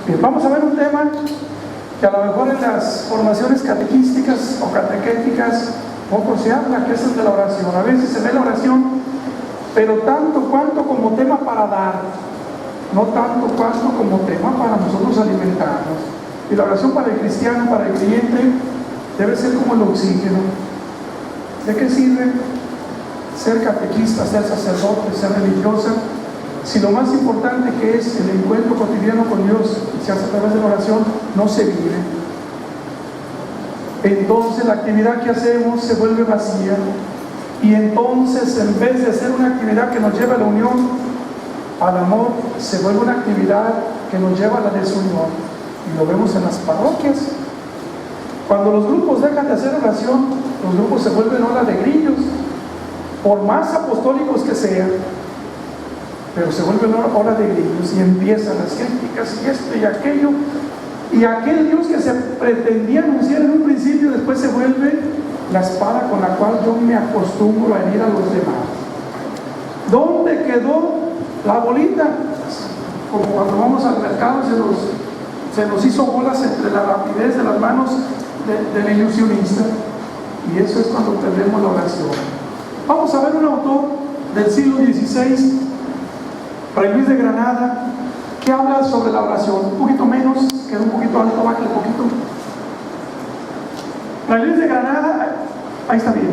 Bien, vamos a ver un tema que a lo mejor en las formaciones catequísticas o catequéticas poco se habla, que es el de la oración. A veces se ve la oración, pero tanto cuanto como tema para dar, no tanto cuanto como tema para nosotros alimentarnos. Y la oración para el cristiano, para el creyente, debe ser como el oxígeno. ¿De qué sirve ser catequista, ser sacerdote, ser religiosa, si lo más importante que es el encuentro cotidiano con Dios, que se hace a través de la oración, no se vive? Entonces la actividad que hacemos se vuelve vacía, y entonces en vez de ser una actividad que nos lleva a la unión, al amor, se vuelve una actividad que nos lleva a la desunión. Y lo vemos en las parroquias. Cuando los grupos dejan de hacer oración, los grupos se vuelven ola de grillos, por más apostólicos que sean, pero se vuelven ola de grillos y empiezan las críticas y esto y aquello, y aquel Dios que se pretendía anunciar en un principio, después se vuelve la espada con la cual yo me acostumbro a herir a los demás. ¿Dónde quedó la bolita? Como cuando vamos al mercado se nos hizo bolas entre la rapidez de las manos del ilusionista, y eso es cuando perdemos la oración. Vamos a ver un autor del siglo XVI, Fray Luis de Granada, que habla sobre la oración. Un poquito menos, queda un poquito alto, bájale un poquito. Fray Luis de Granada, ahí está bien.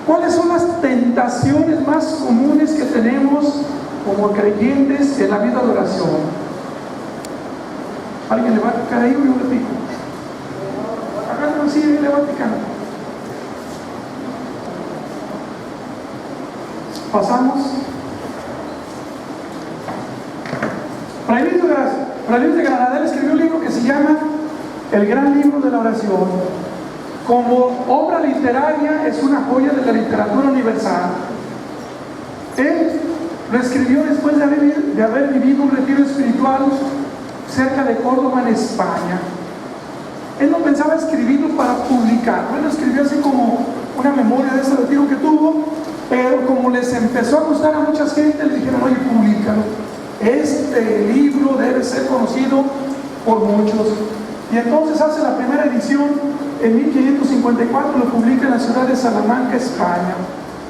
¿Cuáles son las tentaciones más comunes que tenemos como creyentes en la vida de oración? ¿Alguien le va a picar ahí o yo le pico? Acá no, sí, le va a picar. Pasamos. Fray Luis de Granada escribió un libro que se llama El Gran Libro de la Oración. Como obra literaria es una joya de la literatura universal. Él lo escribió después de haber vivido un retiro espiritual cerca de Córdoba, en España. Él no pensaba escribirlo para publicarlo, él lo escribió así como una memoria de ese retiro que tuvo, pero como les empezó a gustar a mucha gente, le dijeron: oye, públicalo. Este libro debe ser conocido por muchos. Y entonces hace la primera edición en 1554, lo publica en la ciudad de Salamanca, España,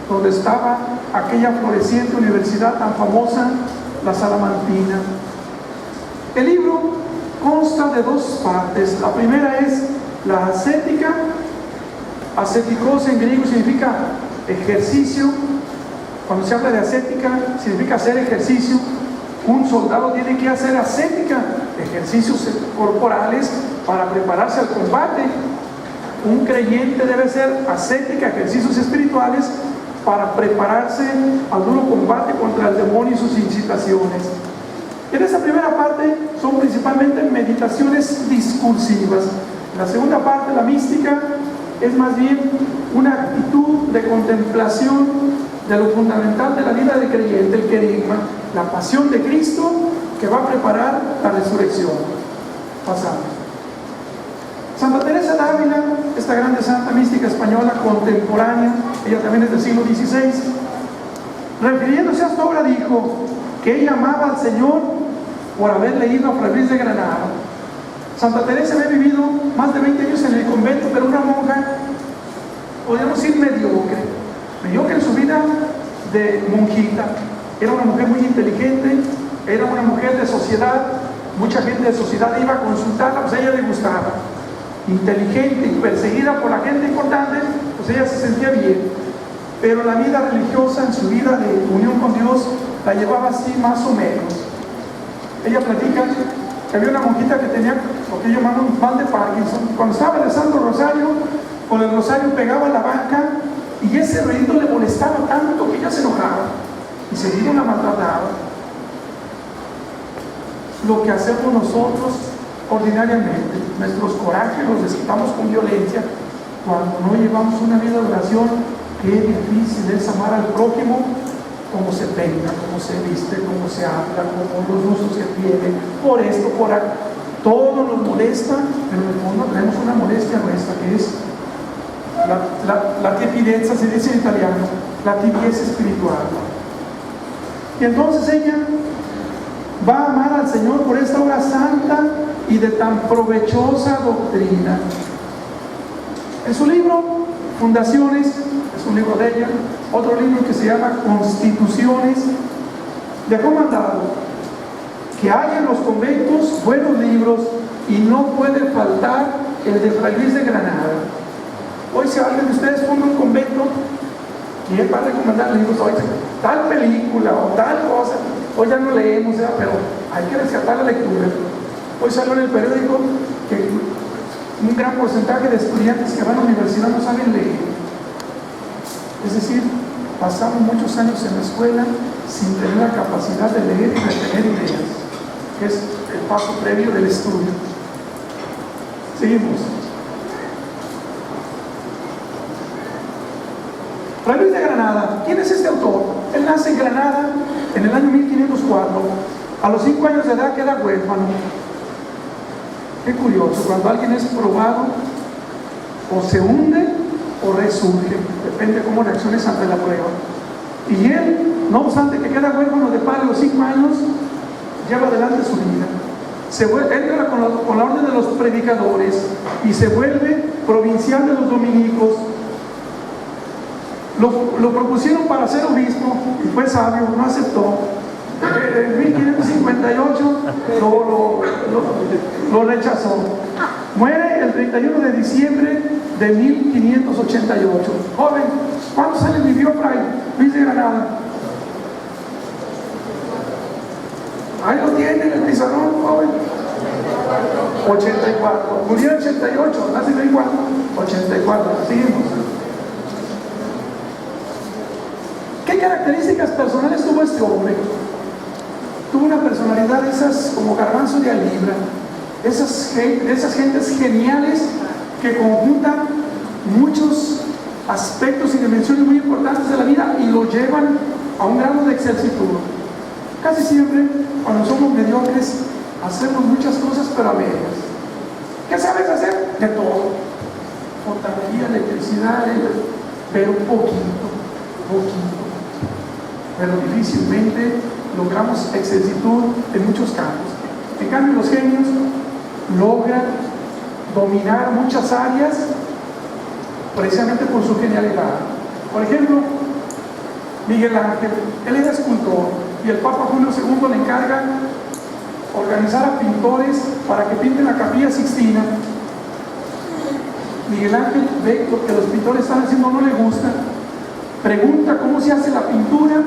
donde estaba aquella floreciente universidad tan famosa, la Salamantina. El libro consta de dos partes. La primera es la ascética. Ascéticos en griego significa ejercicio. Cuando se habla de ascética, significa hacer ejercicio. Un soldado tiene que hacer ascética, ejercicios corporales para prepararse al combate. Un creyente debe ser ascética, ejercicios espirituales para prepararse al duro combate contra el demonio y sus incitaciones. En esta primera parte son principalmente meditaciones discursivas. La segunda parte, la mística, es más bien una actitud de contemplación de lo fundamental de la vida del creyente, el querigma, la pasión de Cristo que va a preparar la resurrección. Pasamos. Santa Teresa de Ávila, esta grande santa mística española contemporánea, ella también es del siglo XVI, refiriéndose a esta obra dijo que ella amaba al Señor por haber leído a Fray Luis de Granada. Santa Teresa había vivido más de 20 años en el convento, pero una monja, podríamos decir mediocre en su vida de monjita. Era una mujer muy inteligente, era una mujer de sociedad, mucha gente de sociedad iba a consultarla, pues a ella le gustaba. Inteligente y perseguida por la gente importante, pues ella se sentía bien. Pero la vida religiosa, en su vida de unión con Dios, la llevaba así más o menos. Ella platica que había una monjita que tenía lo que llamaban mal de Parkinson. Cuando estaba rezando el rosario, con el rosario pegaba la banca y ese ruido le molestaba tanto que ella se enojaba y seguido la maltrataba. Lo que hacemos nosotros ordinariamente, nuestros corajes los desquitamos con violencia cuando no llevamos una vida de oración. Qué difícil es amar al prójimo, cómo se peina, cómo se viste, cómo se habla, cómo los usos que tiene, por esto, por acá. Todo nos molesta, pero en el fondo tenemos una molestia nuestra, que es la tiepidezza, se dice en italiano, la tibieza espiritual. Y entonces ella va a amar al Señor por esta obra santa y de tan provechosa doctrina. En su libro Fundaciones, es un libro de ella, otro libro que se llama Constituciones, dejó mandado que hay en los conventos buenos libros y no puede faltar el de Fray Luis de Granada. Hoy si alguien de ustedes pone un convento y él va a recomendar libros, hoy tal película o tal cosa, hoy ya no leemos, pero hay que rescatar la lectura. Hoy salió en el periódico que un gran porcentaje de estudiantes que van a la universidad no saben leer. Es decir, pasamos muchos años en la escuela sin tener la capacidad de leer y retener ideas, que es el paso previo del estudio. Seguimos. Fray Luis de Granada, ¿quién es este autor? Él nace en Granada en el año 1504. A los 5 años de edad queda huérfano. Qué curioso, cuando alguien es probado, o se hunde o resurge, depende de cómo reacciones ante la prueba. Y él, no obstante que queda huérfano de padre a los 5 años, lleva adelante su vida. Entra con la orden de los predicadores y se vuelve provincial de los dominicos. Lo propusieron para ser obispo y fue sabio, no aceptó. En 1558 lo rechazó. Muere el 31 de diciembre de 1588. Joven, ¿cuántos años vivió Fray Luis de Granada? Ahí lo tiene en el pizarrón, joven. 84. Murió en 88, nace en 84. Seguimos. ¿Qué características personales tuvo este hombre? Tuvo una personalidad de esas como garbanzo de a libra, esas gentes geniales que conjuntan muchos aspectos y dimensiones muy importantes de la vida y lo llevan a un grado de excelsitud. Casi siempre, cuando somos mediocres, hacemos muchas cosas pero a medias. ¿Qué sabes hacer? De todo. Fontanería, electricidad, pero poquito. Pero difícilmente logramos excelsitud en muchos campos. En cambio, los genios logran dominar muchas áreas precisamente por su genialidad. Por ejemplo, Miguel Ángel, él era escultor y el Papa Julio II le encarga organizar a pintores para que pinten la Capilla Sixtina. Miguel Ángel ve lo que los pintores están haciendo, no le gusta, pregunta cómo se hace la pintura,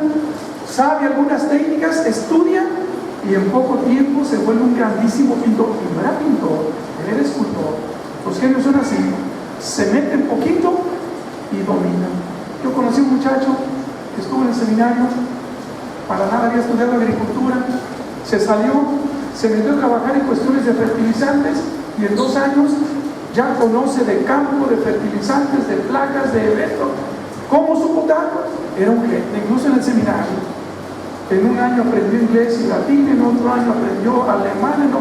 sabe algunas técnicas, estudia y en poco tiempo se vuelve un grandísimo pintor. Y no era pintor, él era escultor. Los genios son así, se meten poquito y dominan. Yo conocí a un muchacho que estuvo en el seminario, para nada había estudiado agricultura, se salió, se metió a trabajar en cuestiones de fertilizantes y en 2 años ya conoce de campo, de fertilizantes, de plagas, de eventos. ¿Cómo supo tanto? Era un genio, incluso en el seminario. En un año aprendió inglés y latín, en otro año aprendió alemán.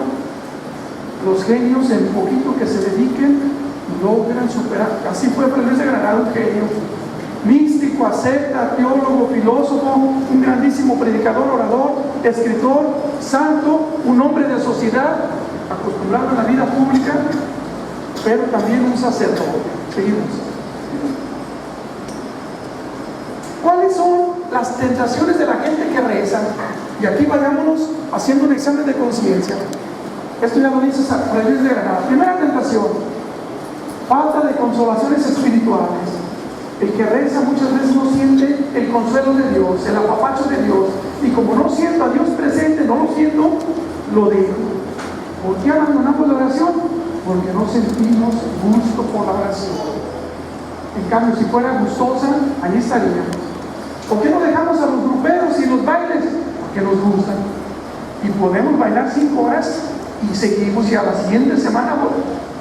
Los genios, en poquito que se dediquen, logran superar. Así fue Fray Luis de Granada, un genio. Místico, asceta, teólogo, filósofo, un grandísimo predicador, orador, escritor, santo, un hombre de sociedad, acostumbrado a la vida pública, pero también un sacerdote. Seguimos. ¿Cuáles son las tentaciones de la gente que reza? Y aquí vayámonos haciendo un examen de conciencia. Esto ya lo dice Fray Luis de Granada. Primera tentación, falta de consolaciones espirituales. El que reza muchas veces no siente el consuelo de Dios, el apapacho de Dios. Y como no siento a Dios presente, no lo siento, lo dejo. ¿Por qué abandonamos la oración? Porque no sentimos gusto por la oración. En cambio, si fuera gustosa, allí estaríamos. ¿Por qué no dejamos a los gruperos y los bailes? Porque nos gustan. Y podemos bailar 5 horas y seguimos, y a la siguiente semana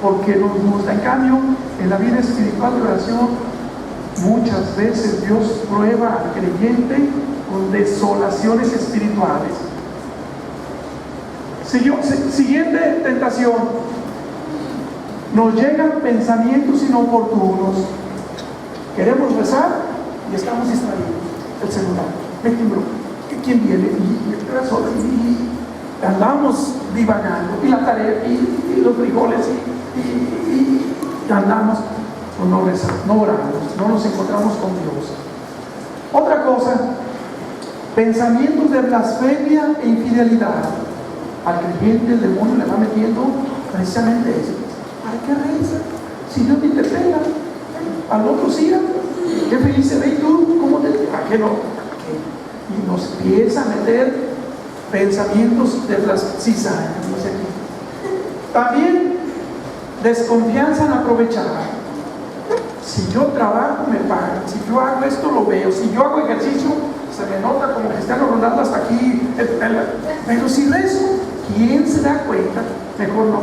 porque nos gusta. En cambio, en la vida espiritual de oración, muchas veces Dios prueba al creyente con desolaciones espirituales. Siguiente tentación, nos llegan pensamientos inoportunos. Queremos rezar y estamos distraídos. El celular, me timbró, ¿quién viene? Y andamos divagando, y la tarea, y los frijoles, y andamos, pues no rezamos, no oramos, no nos encontramos con Dios. Otra cosa, pensamientos de blasfemia e infidelidad. Al creyente el demonio le va metiendo precisamente eso. ¿Para qué reza? Si Dios ni te pega, al otro sí, qué feliz se ve, y tú, ¿cómo te? ¿A qué no? ¿A qué? Y nos empieza a meter pensamientos de blasfemia. Sí, saben, dice aquí. También desconfianza en aprovechar. Si yo trabajo, me pagan. Si yo hago esto, lo veo. Si yo hago ejercicio, se me nota como Cristiano Ronaldo hasta aquí. Pero si rezo, ¿quién se da cuenta? Mejor no.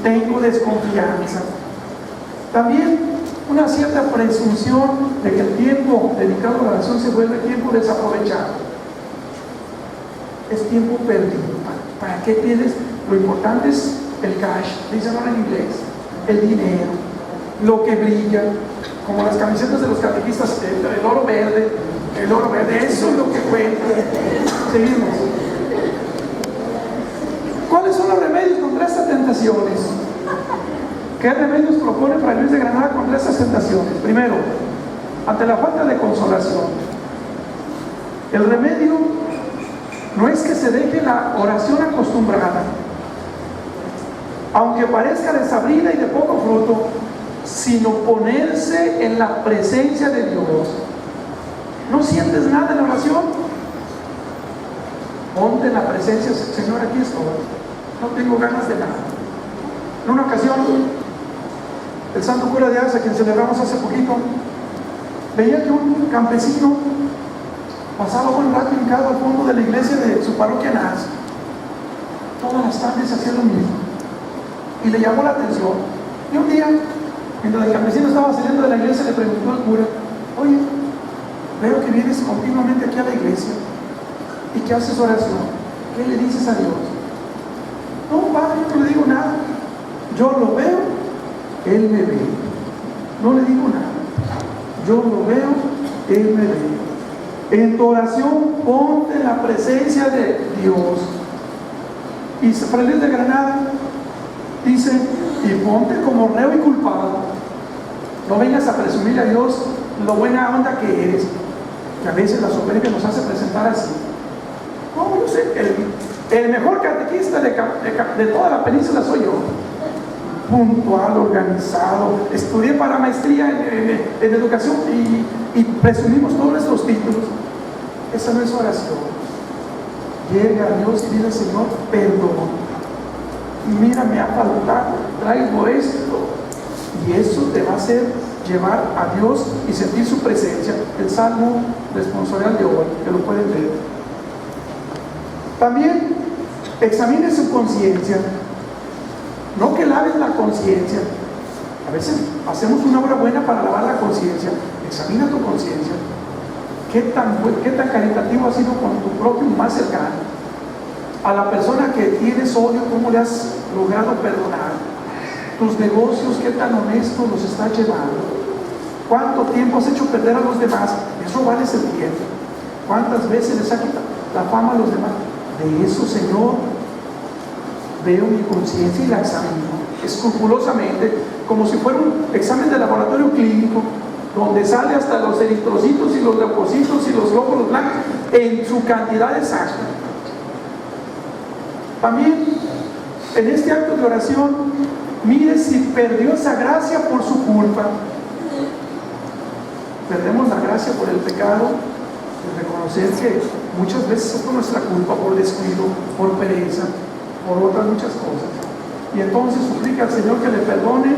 Tengo desconfianza. También una cierta presunción de que el tiempo dedicado a la oración se vuelve tiempo desaprovechado. Es tiempo perdido. ¿Para qué tienes? Lo importante es el cash, dicen ahora en inglés, el dinero, lo que brilla, como las camisetas de los catequistas, el oro verde, eso es lo que cuenta. Seguimos. ¿Cuáles son los remedios contra estas tentaciones? ¿Qué remedios propone Fray Luis de Granada contra estas tentaciones? Primero, ante la falta de consolación, el remedio no es que se deje la oración acostumbrada, aunque parezca desabrida y de poco fruto, sino ponerse en la presencia de Dios. ¿No sientes nada en la oración? Ponte en la presencia, Señor, aquí estoy. No tengo ganas de nada. En una ocasión, el santo cura de Asa, a quien celebramos hace poquito, veía que un campesino pasaba buen rato hincado al fondo de la iglesia de su parroquia en Asa. Todas las tardes hacía lo mismo. Y le llamó la atención. Y un día, mientras el campesino estaba saliendo de la iglesia, le preguntó al cura: oye, veo que vienes continuamente aquí a la iglesia y que haces oración. ¿Qué le dices a Dios? No, padre, yo no le digo nada. Yo lo veo, Él me ve. No le digo nada. Yo lo veo, Él me ve. En tu oración, ponte en la presencia de Dios. Y Fray Luis de Granada dice: y ponte como reo y culpado. No vengas a presumir a Dios lo buena onda que eres, que a veces la soberbia nos hace presentar así. No, yo sé, el mejor catequista de toda la península soy yo. Puntual, organizado, estudié para maestría en educación y presumimos todos nuestros títulos. Esa no es oración. Llega a Dios y dice: Señor, perdón. Mira, me ha faltado, traigo esto. Y eso te va a hacer llevar a Dios y sentir su presencia. El Salmo responsorial de hoy, que lo pueden ver. También examine su conciencia. No que laves la conciencia. A veces hacemos una obra buena para lavar la conciencia. Examina tu conciencia. ¿Qué tan caritativo has sido con tu propio más cercano? A la persona que tienes odio, ¿cómo le has logrado perdonar? Tus negocios, ¿qué tan honestos los estás llevando? ¿Cuánto tiempo has hecho perder a los demás? Eso vale el tiempo. ¿Cuántas veces les ha quitado la fama a los demás? De eso, Señor, veo mi conciencia y la examino escrupulosamente, como si fuera un examen de laboratorio clínico, donde sale hasta los eritrocitos y los leucocitos y los glóbulos blancos en su cantidad exacta. También, en este acto de oración, mire si perdió esa gracia por su culpa. Perdemos la gracia por el pecado, de reconocer que muchas veces es por nuestra culpa, por descuido, por pereza, por otras muchas cosas. Y entonces suplica al Señor que le perdone,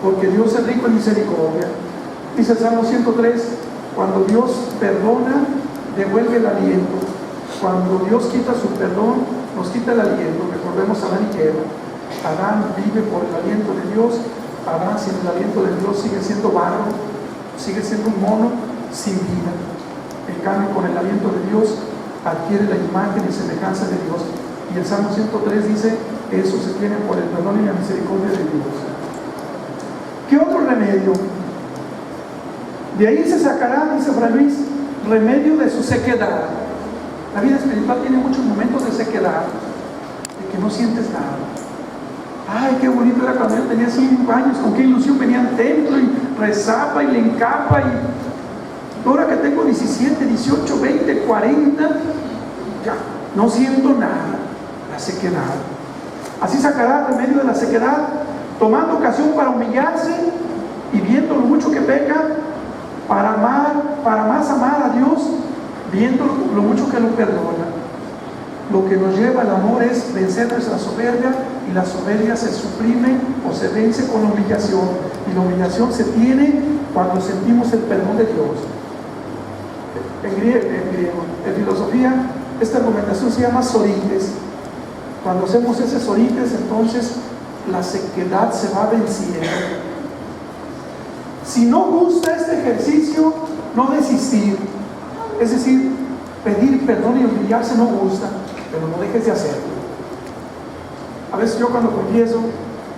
porque Dios es rico en misericordia. Dice el Salmo 103, cuando Dios perdona, devuelve el aliento. Cuando Dios quita su perdón, nos quita el aliento. Recordemos a Adán y Eva. Adán vive por el aliento de Dios. Adán sin el aliento de Dios sigue siendo barro, sigue siendo un mono sin vida. En cambio, con el aliento de Dios adquiere la imagen y semejanza de Dios. Y el Salmo 103 dice: eso se tiene por el perdón y la misericordia de Dios. ¿Qué otro remedio? De ahí se sacará, dice Fray Luis, remedio de su sequedad. La vida espiritual tiene muchos momentos de sequedad, de que no sientes nada. Ay, qué bonito era cuando yo tenía 5 años, con qué ilusión venía al templo y rezaba y le encapa, y ahora que tengo 17, 18, 20, 40, ya, no siento nada. La sequedad. Así sacará de medio de la sequedad, tomando ocasión para humillarse y viendo lo mucho que peca, para más amar a Dios, viendo lo mucho que lo perdona. Lo que nos lleva al amor es vencer nuestra soberbia, y la soberbia se suprime o se vence con la humillación, y la humillación se tiene cuando sentimos el perdón de Dios. En filosofía, esta argumentación se llama sorites. Cuando hacemos ese sorites, entonces la sequedad se va venciendo. Si no gusta este ejercicio, no desistir. Es decir, pedir perdón y humillarse no gusta, pero no dejes de hacerlo. A veces yo cuando confieso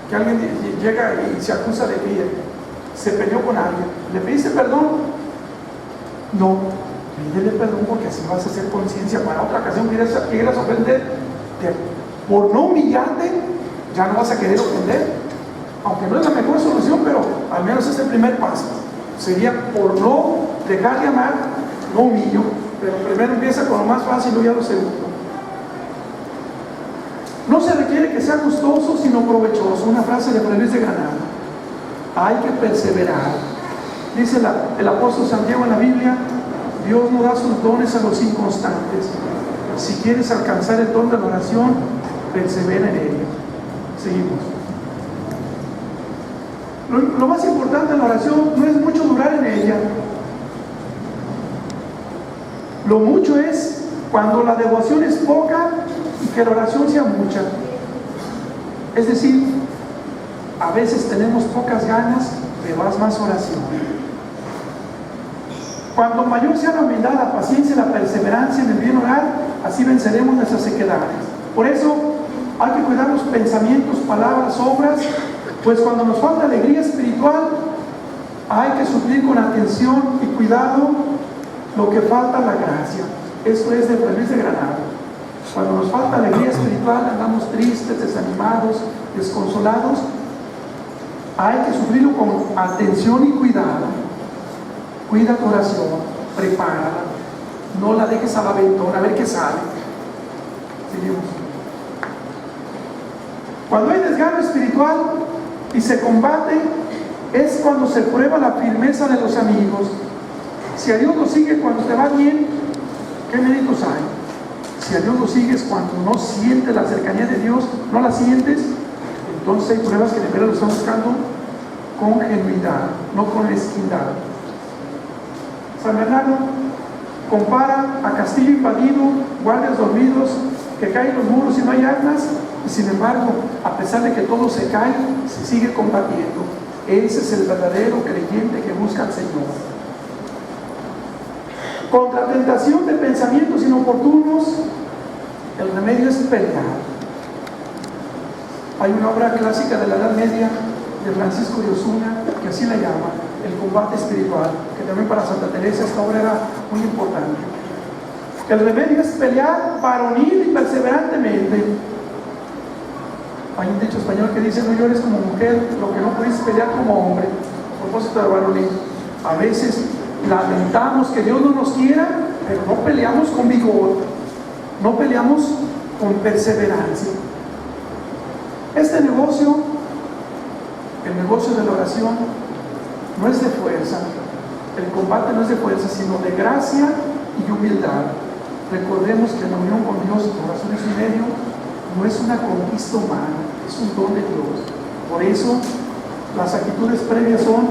que alguien llega y se acusa de que se peleó con alguien, ¿le pediste perdón? No, pídele perdón, porque así vas a hacer conciencia para otra ocasión que quieras ofender. Por no humillarte, ya no vas a querer ofender. Aunque no es la mejor solución, pero al menos es el primer paso. Sería por no dejar de amar, no humillo, pero primero empieza con lo más fácil y luego ya lo segundo. No se requiere que sea gustoso, sino provechoso. Una frase de Fray Luis de Granada. Hay que perseverar. Dice el apóstol Santiago en la Biblia: Dios no da sus dones a los inconstantes. Si quieres alcanzar el don de la oración, persevera en ella. Seguimos. Lo más importante en la oración no es mucho durar en ella. Lo mucho es cuando la devoción es poca y que la oración sea mucha. Es decir, a veces tenemos pocas ganas, pero haz más oración. Cuando mayor sea la humildad, la paciencia y la perseverancia en el bien orar, así venceremos nuestras sequedades. Por eso hay que cuidar los pensamientos, palabras, obras, pues cuando nos falta alegría espiritual, hay que suplir con atención y cuidado lo que falta, la gracia. Esto es de Fray Luis de Granada. Cuando nos falta alegría espiritual, andamos tristes, desanimados, desconsolados, hay que sufrirlo con atención y cuidado. Cuida tu oración, prepárala, no la dejes al aventón, a ver qué sale. Seguimos. Cuando hay desgano espiritual y se combate, es cuando se prueba la firmeza de los amigos. Si a Dios lo sigues cuando te va bien, ¿qué méritos hay? Si a Dios lo sigues cuando no sientes la cercanía de Dios, no la sientes, entonces hay pruebas que de verdad lo están buscando con genuidad, no con mezquindad. San Bernardo compara a castillo invadido, guardias dormidos, que caen los muros y no hay armas, y sin embargo, a pesar de que todo se cae, se sigue combatiendo. Ese es el verdadero creyente que busca al Señor. Contra tentación de pensamientos inoportunos, el remedio es pelear. Hay una obra clásica de la Edad Media de Francisco de Osuna que así la llama, el combate espiritual, que también para Santa Teresa esta obra era muy importante. El remedio es pelear varonil y perseverantemente. Hay un dicho español que dice: no llores como mujer lo que no puedes pelear como hombre. A propósito de varonil, a veces lamentamos que Dios no nos quiera, pero no peleamos con vigor, no peleamos con perseverancia. Este negocio, el negocio de la oración, no es de fuerza. El combate no es de fuerza, sino de gracia y humildad. Recordemos que la unión con Dios, la oración es un medio, no es una conquista humana, es un don de Dios. Por eso, las actitudes previas son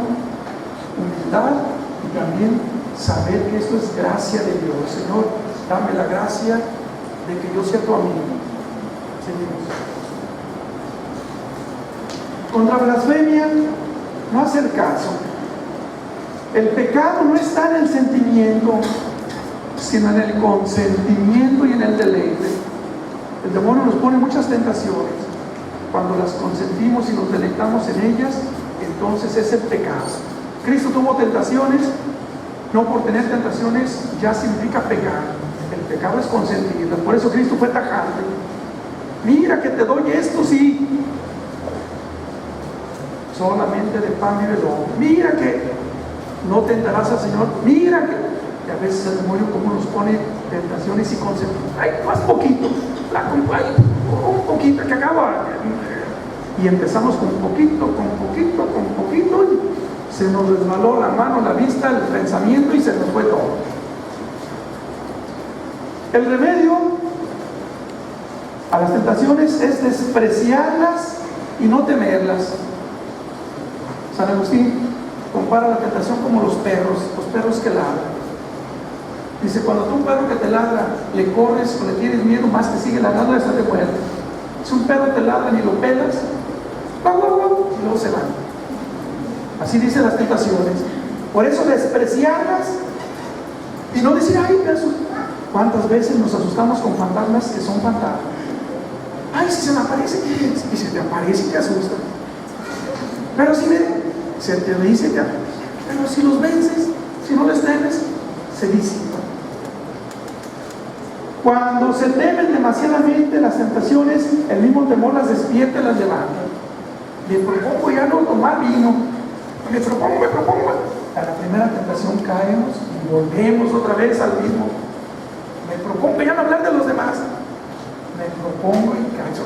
humildad y también saber que esto es gracia de Dios. Señor, dame la gracia de que yo sea tu amigo. Seguimos. Contra blasfemia, no hacer caso. El pecado no está en el sentimiento, sino en el consentimiento y en el deleite. El demonio nos pone muchas tentaciones. Cuando las consentimos y nos deleitamos en ellas, entonces es el pecado. Cristo tuvo tentaciones, no por tener tentaciones ya significa pecar. El pecado es consentirlas. Por eso Cristo fue tajante. Mira que te doy esto, sí. Solamente de pan vive el hombre. Mira que no tentarás al Señor. Mira que, y a veces el demonio como nos pone tentaciones y consentir. Ay, más poquito. Ay, un poquito que acaba. Y empezamos con poquito, y se nos resbaló la mano, la vista, el pensamiento y se nos fue todo. El remedio a las tentaciones es despreciarlas y no temerlas. San Agustín compara la tentación como los perros que ladran. Dice, cuando tú un perro que te ladra le corres o le tienes miedo, más te sigue ladrando hasta te muerde. Si un perro te ladra y lo pelas, ¡guau, guau, guau!, y luego se van. Así dicen las tentaciones. Por eso despreciarlas y no decir, ay, eso. ¿Cuántas veces nos asustamos con fantasmas que son fantasmas? Ay, si se me aparece, y se te aparece y te asusta. Pero si se te dice, pero si los vences, si no les temes, se disipan. Cuando se temen demasiadamente las tentaciones, el mismo temor las despierta y las levanta. Me propongo ya no tomar vino. Me propongo. A la primera tentación caemos y volvemos otra vez al mismo. Me propongo ya no hablar de los demás. Me propongo y caigo.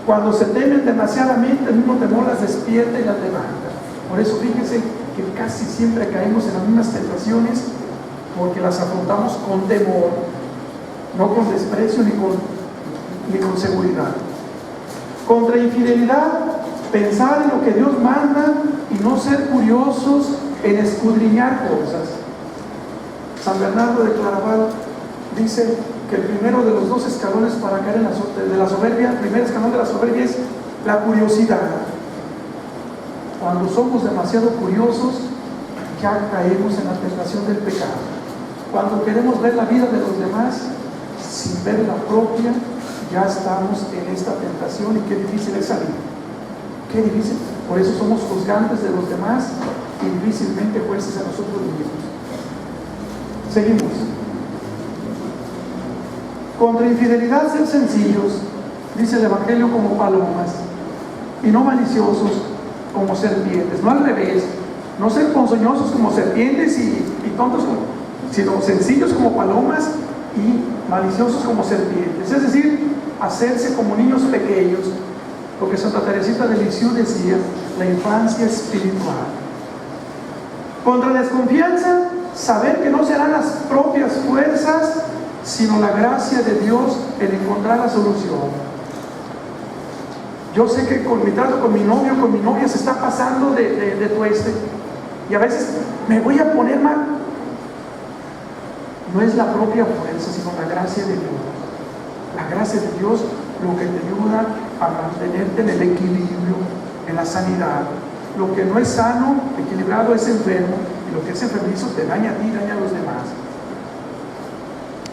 Cuando se temen demasiadamente, el mismo temor las despierta y las levanta. Por eso fíjense que casi siempre caemos en las mismas tentaciones, porque las afrontamos con temor, no con desprecio ni con seguridad. Contra infidelidad, pensar en lo que Dios manda y no ser curiosos en escudriñar cosas. San Bernardo de Claraval dice que el primero de los dos escalones para caer de la soberbia, el primer escalón de la soberbia es la curiosidad. Cuando somos demasiado curiosos, ya caemos en la tentación del pecado. Cuando queremos ver la vida de los demás sin ver la propia, ya estamos en esta tentación, y qué difícil es salir. Qué difícil. Por eso somos juzgantes de los demás y difícilmente jueces a nosotros mismos. Seguimos. Contra infidelidad, ser sencillos, dice el Evangelio, como palomas, y no maliciosos como serpientes. No al revés, no ser ponzoñosos como serpientes y tontos sino sencillos como palomas y maliciosos como serpientes. Es decir, hacerse como niños pequeños, lo que Santa Teresita de Lisieux decía, la infancia espiritual. Contra desconfianza, saber que no serán las propias fuerzas, sino la gracia de Dios en encontrar la solución. Yo sé que con mi trato con mi novio, con mi novia, se está pasando de tueste, y a veces me voy a poner mal. No es la propia fuerza, sino la gracia de Dios. La gracia de Dios lo que te ayuda a mantenerte en el equilibrio, en la sanidad. Lo que no es sano, equilibrado, es enfermo, y lo que es enfermizo te daña a ti, daña a los demás.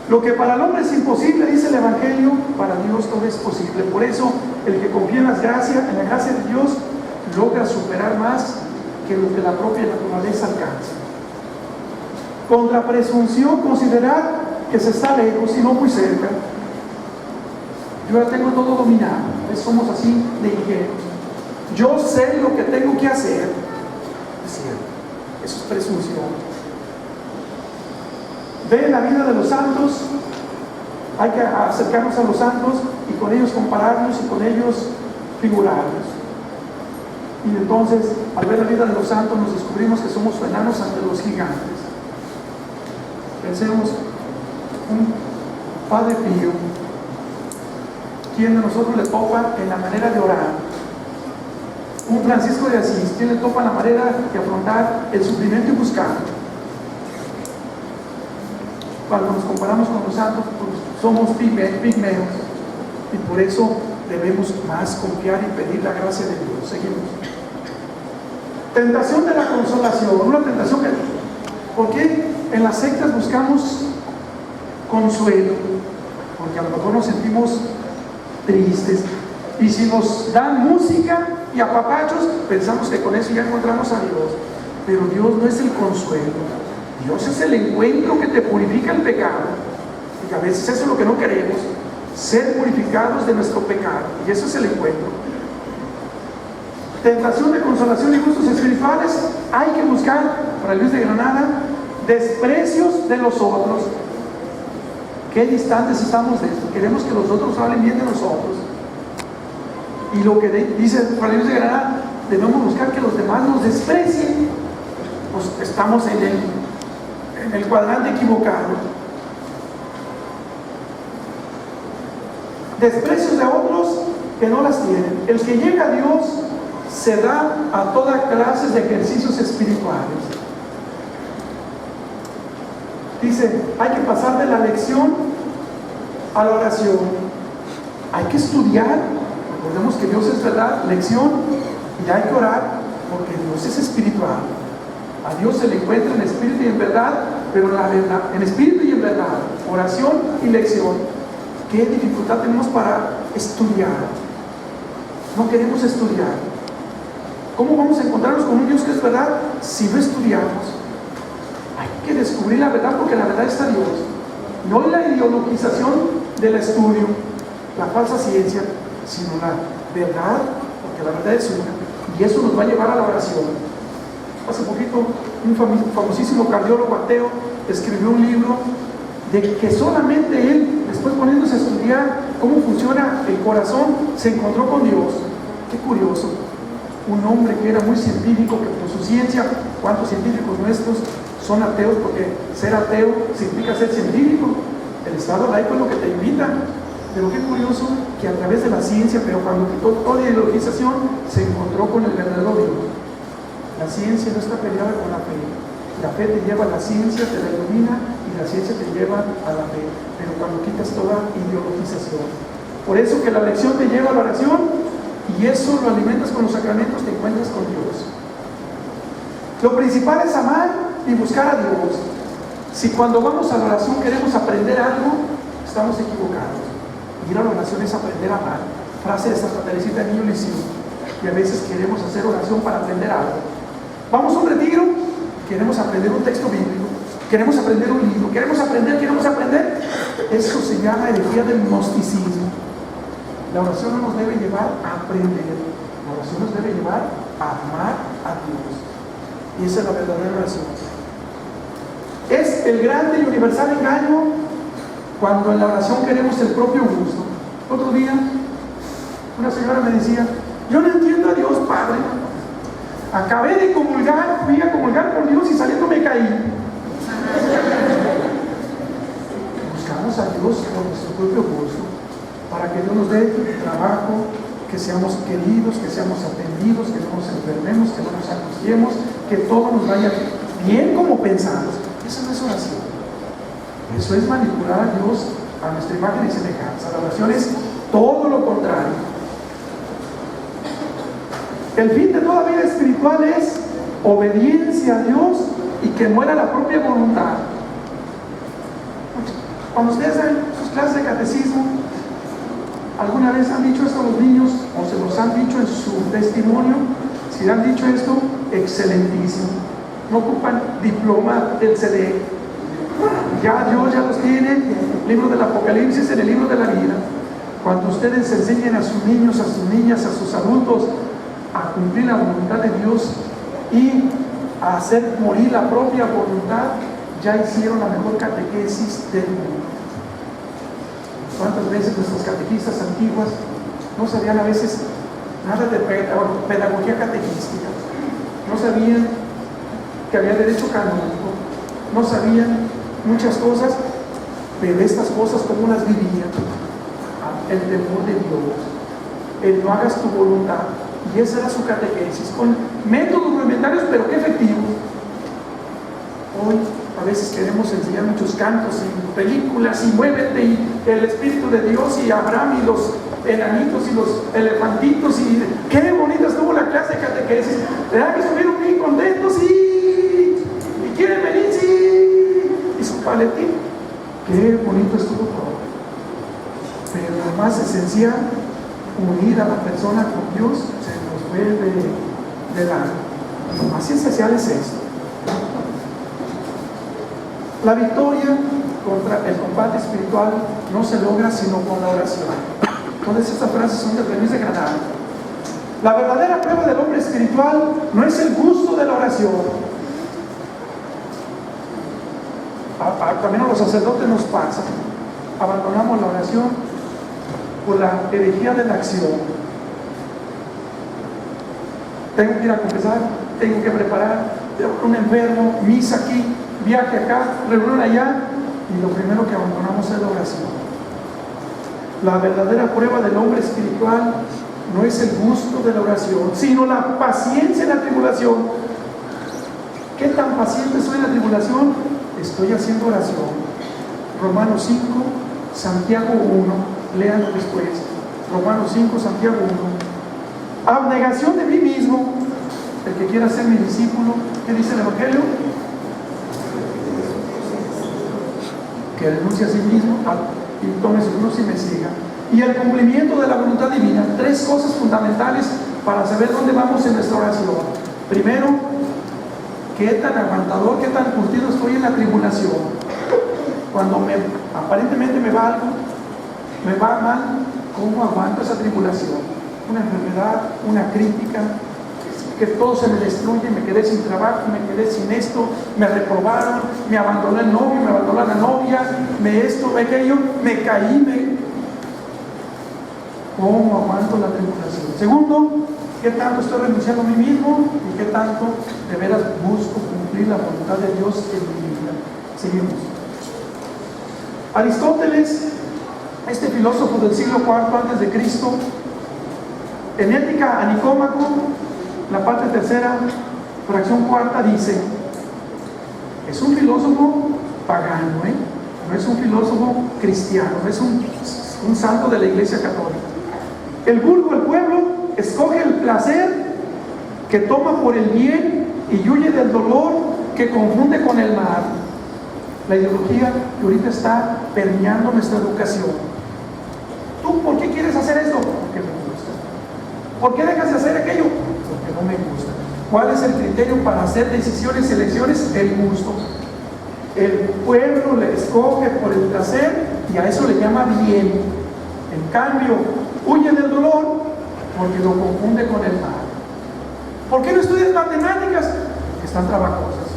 Lo que para el hombre es imposible, dice el Evangelio, para Dios todo es posible. Por eso, el que confía en la gracia de Dios, logra superar más que lo que la propia naturaleza alcanza. Contra presunción, considerar que se está lejos y no muy cerca. Yo ya tengo todo dominado. Somos así de ingenuos. Yo sé lo que tengo que hacer. Es cierto, eso es presunción. Ve la vida de los santos, hay que acercarnos a los santos y con ellos compararnos y con ellos figurarnos. Y entonces, al ver la vida de los santos, nos descubrimos que somos enanos ante los gigantes. Pensemos, un Padre Pío, ¿quién de nosotros le topa en la manera de orar? Un Francisco de Asís, ¿quién le topa en la manera de afrontar el sufrimiento y buscarlo? Cuando nos comparamos con los santos, pues somos pigmeos, y por eso debemos más confiar y pedir la gracia de Dios. Seguimos. Tentación de la consolación, una tentación que, ¿por qué en las sectas buscamos consuelo? Porque a lo mejor nos sentimos tristes, y si nos dan música y apapachos, pensamos que con eso ya encontramos a Dios. Pero Dios no es el consuelo. Dios es el encuentro que te purifica el pecado. Y a veces eso es lo que no queremos, ser purificados de nuestro pecado. Y eso es el encuentro. Tentación de consolación y gustos espirituales. Hay que buscar, para Luis de Granada, desprecios de los otros. Qué distantes estamos de esto. Queremos que los otros hablen bien de nosotros. Y lo que dice para Luis de Granada, debemos buscar que los demás nos desprecien. Pues estamos en el cuadrante equivocado. Desprecios de otros que no las tienen. El que llega a Dios se da a toda clase de ejercicios espirituales. Dice, hay que pasar de la lección a la oración. Hay que estudiar. Recordemos que Dios es verdad, lección, y hay que orar porque Dios es espiritual. A Dios se le encuentra en espíritu y en verdad, pero en la verdad, en espíritu y en verdad, oración y lección. ¿Qué dificultad tenemos para estudiar? No queremos estudiar. ¿Cómo vamos a encontrarnos con un Dios que es verdad si no estudiamos? Hay que descubrir la verdad porque la verdad está Dios. No la ideologización del estudio, la falsa ciencia, sino la verdad, porque la verdad es una. Y eso nos va a llevar a la oración. Hace poquito un famosísimo cardiólogo ateo escribió un libro de que solamente él, después poniéndose a estudiar cómo funciona el corazón, se encontró con Dios. Qué curioso. Un hombre que era muy científico, que por su ciencia, ¿cuántos científicos nuestros son ateos? Porque ser ateo significa ser científico. El Estado laico es lo que te invita. Pero qué curioso que a través de la ciencia, pero cuando quitó toda la ideologización, se encontró con el verdadero Dios. La ciencia no está peleada con la fe. La fe te lleva a la ciencia, te la ilumina, y la ciencia te lleva a la fe. Pero cuando quitas toda ideologización. Por eso que la lección te lleva a la oración, y eso lo alimentas con los sacramentos, te encuentras con Dios. Lo principal es amar y buscar a Dios. Si cuando vamos a la oración queremos aprender algo, estamos equivocados. Ir a la oración es aprender a amar. Frase de Santa Teresita de Niño Lisieux. Y a veces queremos hacer oración para aprender algo. Vamos a un retiro, queremos aprender un texto bíblico, queremos aprender un libro, queremos aprender. Eso se llama herejía del gnosticismo. La oración no nos debe llevar a aprender, la oración nos debe llevar a amar a Dios. Y esa es la verdadera oración. Es el grande y universal engaño cuando en la oración queremos el propio gusto. Otro día, una señora me decía, yo no entiendo a Dios, Padre. Acabé de comulgar, fui a comulgar con Dios y saliendo me caí. Buscamos a Dios por nuestro propio gusto, para que Dios nos dé trabajo, que seamos queridos, que seamos atendidos, que no nos enfermemos, que no nos angustiemos, que todo nos vaya bien como pensamos. Eso no es oración. Eso es manipular a Dios a nuestra imagen y semejanza. La oración es todo lo contrario. El fin de toda vida espiritual es obediencia a Dios y que muera la propia voluntad. Cuando ustedes dan sus clases de catecismo, ¿alguna vez han dicho esto a los niños o se los han dicho en su testimonio? Si le han dicho esto, excelentísimo. No ocupan diploma del CDE. Ya Dios ya los tiene en el libro del Apocalipsis, en el libro de la vida. Cuando ustedes enseñen a sus niños, a sus niñas, a sus adultos a cumplir la voluntad de Dios y a hacer morir la propia voluntad, ya hicieron la mejor catequesis del mundo. ¿Cuántas veces nuestras catequistas antiguas no sabían a veces nada de pedagogía catequística? No sabían que había derecho canónico, no sabían muchas cosas, pero estas cosas como las vivían. El temor de Dios, el no hagas tu voluntad. Y esa era su catequesis, con métodos rudimentarios, pero qué efectivos. Hoy a veces queremos enseñar muchos cantos y películas y muévete y el Espíritu de Dios y Abraham y los enanitos y los elefantitos y qué bonita estuvo la clase de catequesis. ¿Verdad que estuvieron bien contentos? Sí. ¿Y quieren venir? Sí. Y su paletín. Qué bonito estuvo todo. Pero lo más esencial, unir a la persona con Dios, se nos fue de lado. Lo más esencial es esto. La victoria contra el combate espiritual no se logra sino con la oración. Todas estas frases son de Luis de Granada. La verdadera prueba del hombre espiritual no es el gusto de la oración. También a los sacerdotes nos pasa. Abandonamos la oración por la herejía de la acción. Tengo que ir a confesar, tengo que preparar un enfermo, misa aquí, viaje acá, reunión allá, y lo primero que abandonamos es la oración. La verdadera prueba del hombre espiritual no es el gusto de la oración, sino la paciencia en la tribulación. ¿Qué tan paciente soy en la tribulación? Estoy haciendo oración. Romanos 5, Santiago 1, léanlo después. Romanos 5, Santiago 1. Abnegación de mí mismo. El que quiera ser mi discípulo, ¿qué dice el Evangelio? Que renuncie a sí mismo y tome su cruz y me siga. Y el cumplimiento de la voluntad divina. Tres cosas fundamentales para saber dónde vamos en nuestra oración. Primero, qué tan aguantador, qué tan curtido estoy en la tribulación. Cuando aparentemente me va algo, me va mal, ¿cómo aguanto esa tribulación? Una enfermedad, una crítica, que todo se me destruye, me quedé sin trabajo, me quedé sin esto, me reprobaron, me abandonó el novio, me abandonó la novia, me aquello, me caí, ¿cómo aguanto la tribulación? Segundo, ¿qué tanto estoy renunciando a mí mismo y qué tanto de veras busco cumplir la voluntad de Dios en mi vida? Seguimos. Aristóteles, este filósofo del siglo IV antes de Cristo, en Ética a Nicómaco, la parte tercera, fracción cuarta, dice: es un filósofo pagano, no es un filósofo cristiano, no es un santo de la Iglesia Católica. El vulgo, el pueblo, escoge el placer que toma por el bien y huye del dolor que confunde con el mal. La ideología que ahorita está permeando nuestra educación. ¿Tú por qué quieres hacer esto? Porque me gusta. ¿Por qué dejas de hacer aquello? Porque no me gusta. ¿Cuál es el criterio para hacer decisiones, elecciones? El gusto. El pueblo le escoge por el placer y a eso le llama bien. En cambio, huye del dolor porque lo confunde con el mal. ¿Por qué no estudias matemáticas? Porque están trabajosas.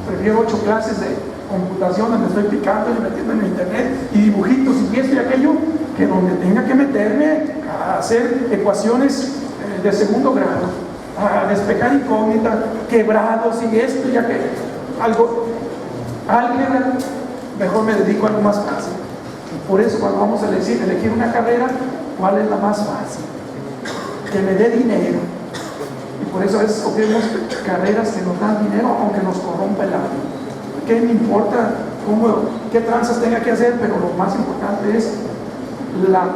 Prefiero 8 clases de computación donde estoy picando y metiendo en internet y dibujitos y esto y aquello, que donde tenga que meterme a hacer ecuaciones de segundo grado, a despejar incógnitas, quebrados y esto y aquello. Álgebra, mejor me dedico a algo más fácil. Y por eso cuando vamos a elegir una carrera, ¿cuál es la más fácil? Que me dé dinero. Y por eso a veces escogemos carreras que nos dan dinero aunque nos corrompa el alma. ¿Qué me importa qué tranzas tenga que hacer? Pero lo más importante es la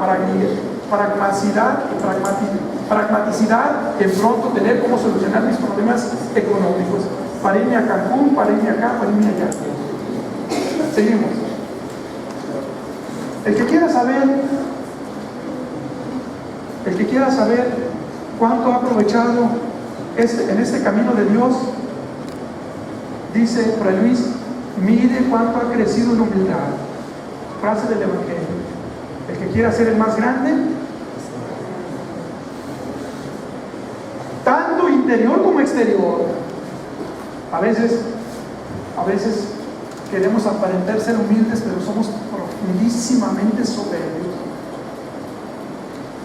pragmaticidad en pronto tener cómo solucionar mis problemas económicos. Para irme a Cancún, para irme acá, para irme allá. Seguimos. El que quiera saber cuánto ha aprovechado en este camino de Dios, dice Fray Luis: mire cuánto ha crecido en humildad. Frase del Evangelio. El que quiera ser el más grande, tanto interior como exterior. A veces queremos aparentar ser humildes, pero somos profundísimamente soberbios.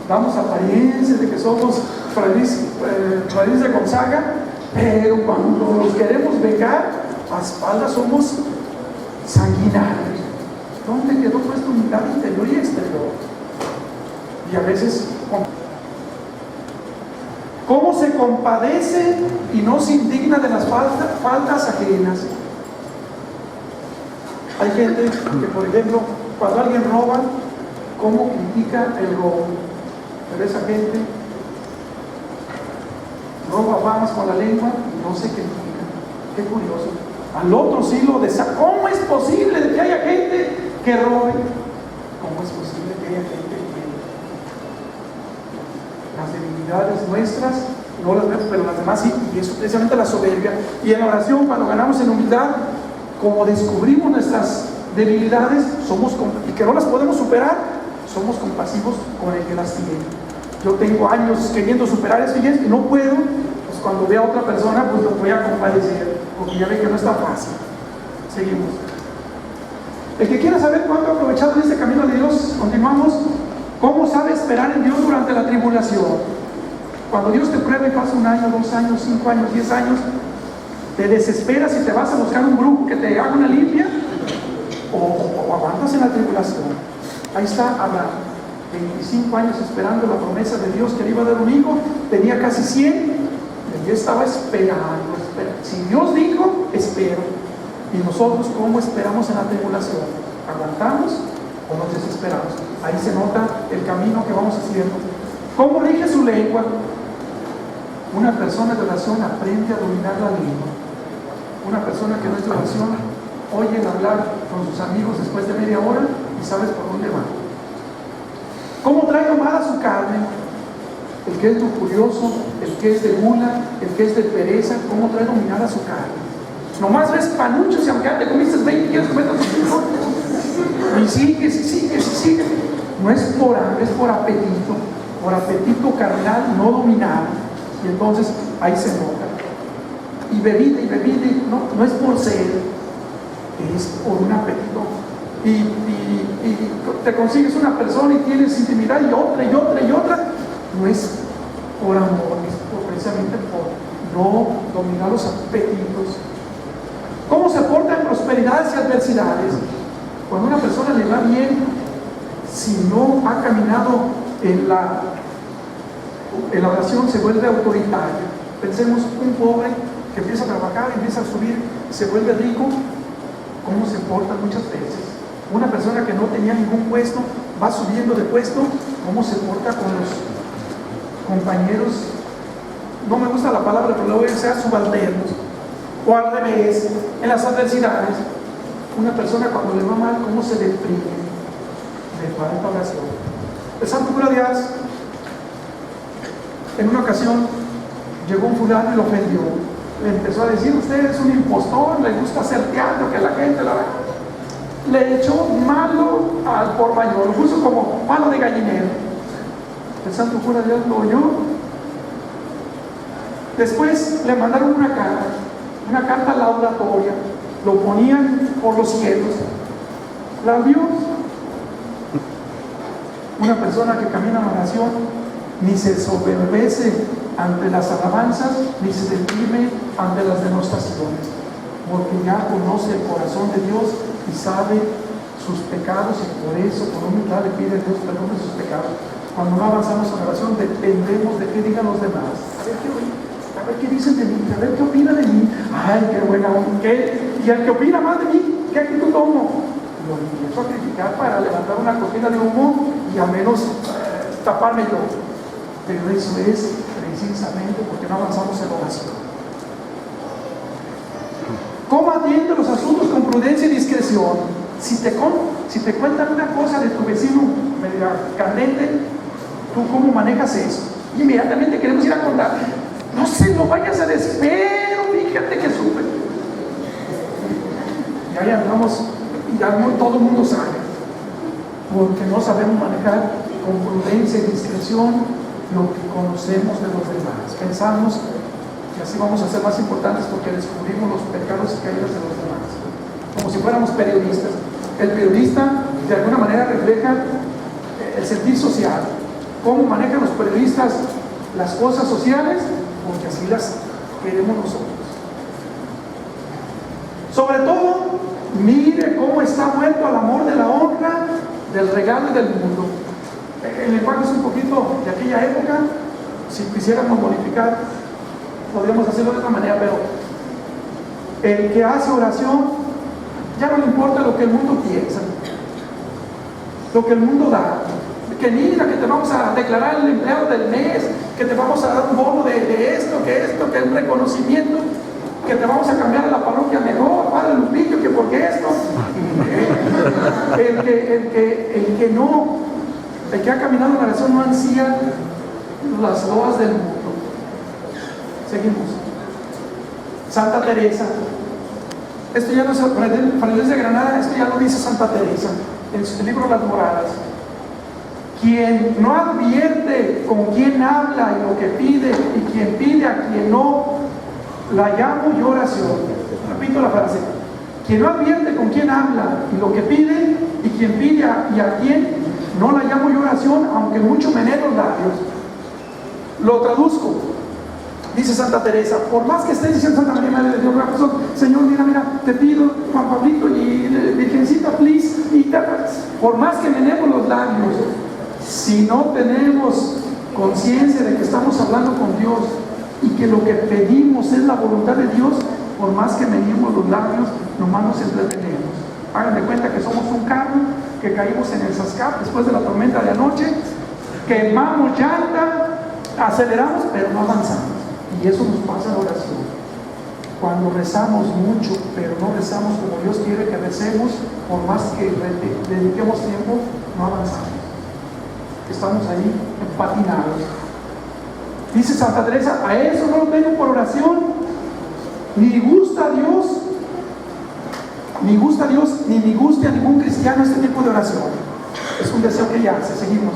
Damos apariencia de que somos Fray Luis de Gonzaga, pero cuando nos queremos vengar, a espaldas somos sanguinarios. ¿Dónde quedó nuestra humildad interior y exterior? Y a veces, ¿cómo se compadece y no se indigna de las faltas ajenas? Hay gente que, por ejemplo, cuando alguien roba, ¿cómo critica el robo? Pero esa gente roba famas con la lengua y no se critica. Qué curioso. Al otro sí lo desea. ¿Cómo es posible que haya gente que robe? ¿Cómo es posible que haya gente que las debilidades nuestras no las vemos, pero las demás sí? Y eso precisamente la soberbia. Y en la oración, cuando ganamos en humildad, como descubrimos nuestras debilidades y que no las podemos superar, somos compasivos con el que las tiene. Yo tengo años queriendo superar eso y no puedo, pues cuando vea a otra persona, pues lo voy a compadecer, porque ya ve que no está fácil. Seguimos. El que quiera saber cuánto ha aprovechado en este camino de Dios, continuamos. ¿Cómo sabe esperar en Dios durante la tribulación? Cuando Dios te prueba y pasa 1 año, 2 años, 5 años, 10 años, te desesperas y te vas a buscar un grupo que te haga una limpia, o aguantas en la tribulación. Ahí está Abraham, 25 años esperando la promesa de Dios que le iba a dar un hijo, tenía casi 100, y él estaba esperando. Si Dios dijo, espero. Y nosotros, ¿cómo esperamos en la tribulación? ¿Aguantamos o nos desesperamos? Ahí se nota el camino que vamos haciendo. ¿Cómo rige su lengua? Una persona de oración aprende a dominar la lengua. Una persona que no es de oración oye el hablar con sus amigos después de media hora y sabes por dónde va. ¿Cómo trae domada su carne? El que es lujurioso, el que es de gula, el que es de pereza, ¿cómo trae dominada su carne? Nomás ves panuchos y aunque te comiste 20 quieres comer otros 5. Y sigues y sigues y sigues. No es por hambre, es por apetito carnal no dominado. Y entonces ahí se nota. Y bebida, no es por sed, es por un apetito. Y te consigues una persona y tienes intimidad y otra. No es por amor, es precisamente por no dominar los apetitos. ¿Cómo se porta en prosperidades y adversidades? Cuando a una persona le va bien, si no ha caminado en la oración, se vuelve autoritario. Pensemos, un pobre que empieza a trabajar, empieza a subir, se vuelve rico. ¿Cómo se porta muchas veces? Una persona que no tenía ningún puesto, va subiendo de puesto. ¿Cómo se porta con los compañeros? No me gusta la palabra, pero luego sea subalternos. O al revés, en las adversidades, una persona cuando le va mal, ¿cómo se deprime? Le falta oración. El santo cura de Ars, en una ocasión, llegó un fulano y lo ofendió. Le empezó a decir, usted es un impostor, le gusta hacer teatro, que la gente la ve. Le echó malo al por mayor, lo puso como malo de gallinero. El santo cura de Ars lo oyó. Después le mandaron una carta laudatoria, lo ponían por los cielos. La vio. Una persona que camina en oración ni se soberbece ante las alabanzas, ni se deprime ante las denostaciones, porque ya conoce el corazón de Dios y sabe sus pecados, y por eso con humildad le pide a Dios perdón de sus pecados. Cuando no avanzamos en oración, dependemos de qué digan los demás. A ver qué dicen de mí, a ver qué opinan de mí. Ay, qué buena onda. Y el que opina más de mí, ¿qué actitud tomo? Lo empiezo a criticar para levantar una cortina de humo y a menos taparme yo. Pero eso es precisamente porque no avanzamos en oración. ¿Cómo atiende los asuntos con prudencia y discreción? Si te cuentan una cosa de tu vecino medio candente, ¿tú cómo manejas eso? Inmediatamente queremos ir a contar. No se lo vayas a decir, pero fíjate que sufre. Y ahí andamos, y ya no todo el mundo sabe, porque no sabemos manejar con prudencia y discreción lo que conocemos de los demás. Pensamos que así vamos a ser más importantes porque descubrimos los pecados y caídas de los demás, como si fuéramos periodistas. El periodista de alguna manera refleja el sentir social. ¿Cómo manejan los periodistas las cosas sociales? Porque así las queremos nosotros. Sobre todo, mire cómo está muerto al amor de la honra, del regalo y del mundo. El lenguaje es un poquito de aquella época. Si quisiéramos modificar, podríamos hacerlo de otra manera, pero el que hace oración ya no le importa lo que el mundo piensa, lo que el mundo da. Que mira, que te vamos a declarar el empleado del mes, que te vamos a dar un bono de esto, que un reconocimiento, que te vamos a cambiar a la parroquia mejor, Padre Lupillo, que porque esto. El que ha caminado en la oración no ansía las loas del mundo. Seguimos. Santa Teresa, Esto ya no es para la iglesia de Granada, esto ya lo dice Santa Teresa en su libro Las Moradas. Quien no advierte con quién habla y lo que pide, y quien pide a quien no, la llamo yo oración. Repito la frase. Quien no advierte con quién habla y lo que pide, y quien pide y a quien, no la llamo yo oración, aunque mucho me los labios. Lo traduzco. Dice Santa Teresa, por más que estés diciendo Santa María Madre de Dios, Señor, mira, te pido, Juan Pablito y Virgencita, please, por más que menemos los labios, si no tenemos conciencia de que estamos hablando con Dios y que lo que pedimos es la voluntad de Dios, por más que menemos los labios, nomás nos entretenemos. Hagan de cuenta que somos un carro que caímos en el Sascap después de la tormenta de anoche, quemamos llanta, aceleramos, pero no avanzamos. Y eso nos pasa en la oración. Cuando rezamos mucho, pero no rezamos como Dios quiere que recemos, por más que dediquemos tiempo, no avanzamos. Estamos ahí empatinados. Dice Santa Teresa, a eso no lo tengo por oración, ni gusta a Dios, ni me guste a ningún cristiano este tipo de oración. Es un deseo que ella hace. Seguimos.